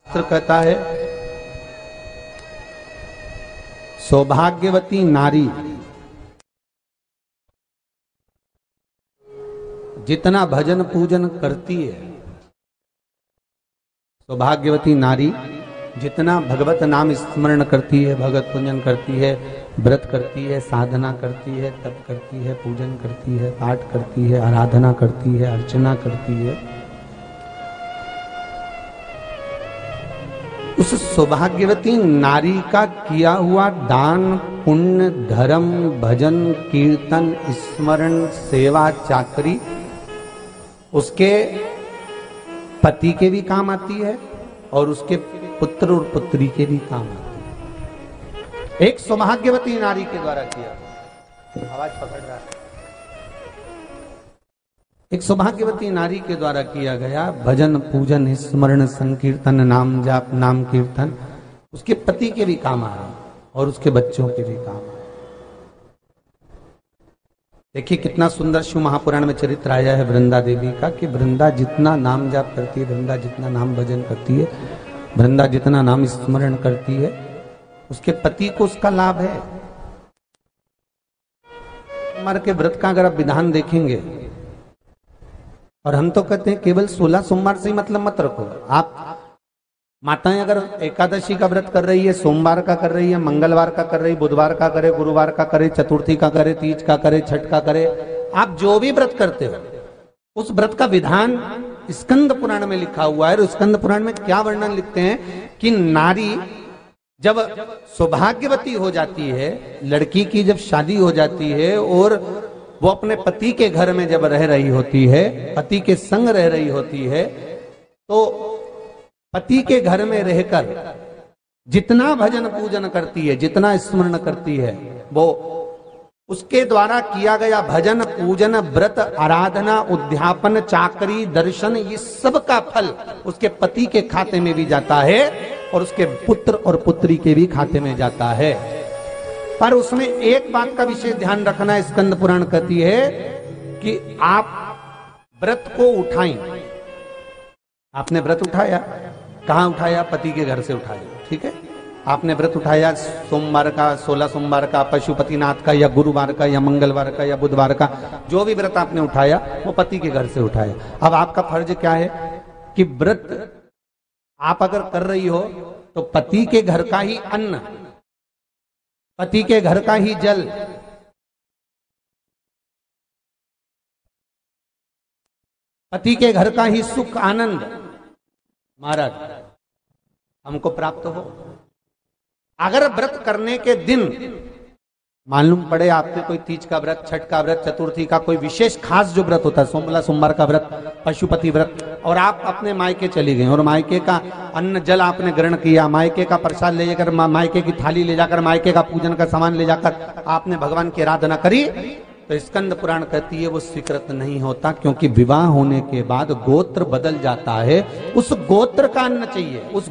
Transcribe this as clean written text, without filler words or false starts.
शास्त्र कहता है सौभाग्यवती नारी जितना भजन पूजन करती है, सौभाग्यवती नारी जितना भगवत नाम स्मरण करती है, भगवत पूजन करती है, व्रत करती है, साधना करती है, तप करती है, पूजन करती है, पाठ करती है, आराधना करती है, अर्चना करती है, उस सौभाग्यवती नारी का किया हुआ दान पुण्य धर्म भजन कीर्तन स्मरण सेवा चाकरी उसके पति के भी काम आती है और उसके पुत्र और पुत्री के भी काम आती है। एक सौभाग्यवती नारी के द्वारा किया, आवाज पकड़ रहा है, एक सौभाग्यवती नारी के द्वारा किया गया भजन पूजन स्मरण संकीर्तन नाम जाप नाम कीर्तन उसके पति के भी काम आ रहा है और उसके बच्चों के भी काम आ रहा है। देखिए कितना सुंदर शिव महापुराण में चरित्र आया है वृंदा देवी का कि वृंदा जितना नाम जाप करती है, वृंदा जितना नाम भजन करती है, वृंदा जितना नाम स्मरण करती है, उसके पति को उसका लाभ है। सोमवार के व्रत का अगर आप विधान देखेंगे, और हम तो कहते हैं केवल 16 सोमवार से ही मतलब मत रखो। आप माताएं अगर एकादशी का व्रत कर रही है, सोमवार का कर रही है, मंगलवार का कर रही है, बुधवार का करे, गुरुवार का करे, चतुर्थी का करे, तीज का करे, छठ का करे, आप जो भी व्रत करते हो उस व्रत का विधान स्कंद पुराण में लिखा हुआ है। और स्कंद पुराण में क्या वर्णन लिखते हैं कि नारी जब सौभाग्यवती हो जाती है, लड़की की जब शादी हो जाती है और वो अपने पति के घर में जब रह रही होती है, पति के संग रह रही होती है, तो पति के घर में रहकर जितना भजन पूजन करती है, जितना स्मरण करती है, वो उसके द्वारा किया गया भजन पूजन व्रत आराधना उद्यापन चाकरी दर्शन ये सब का फल उसके पति के खाते में भी जाता है और उसके पुत्र और पुत्री के भी खाते में जाता है। पर उसमें एक बात का विशेष ध्यान रखना, स्कंद पुराण कहती है कि आप व्रत को उठाएं। आपने व्रत उठाया, कहां उठाया? पति के घर से उठाया, ठीक है। आपने व्रत उठाया सोमवार का, 16 सोमवार का, पशुपतिनाथ का, या गुरुवार का, या मंगलवार का, या बुधवार का, जो भी व्रत आपने उठाया वो पति के घर से उठाया। अब आपका फर्ज क्या है कि व्रत आप अगर कर रही हो तो पति के घर का ही अन्न, पति के घर का ही जल, पति के घर का ही सुख आनंद महाराज हमको प्राप्त हो। अगर व्रत करने के दिन मालूम पड़े आपके कोई तीज का व्रत, छठ का व्रत, चतुर्थी का कोई विशेष खास जो व्रत होता है, 16 सोमवार का व्रत, पशुपति व्रत, और आप अपने मायके चली गए और मायके का अन्न जल आपने ग्रहण किया, मायके का प्रसाद ले जाकर, मायके की थाली ले जाकर, मायके का पूजन का सामान ले जाकर आपने भगवान की आराधना करी, तो स्कंद पुराण कहती है वो स्वीकृत नहीं होता, क्योंकि विवाह होने के बाद गोत्र बदल जाता है। उस गोत्र का अन्न चाहिए, उस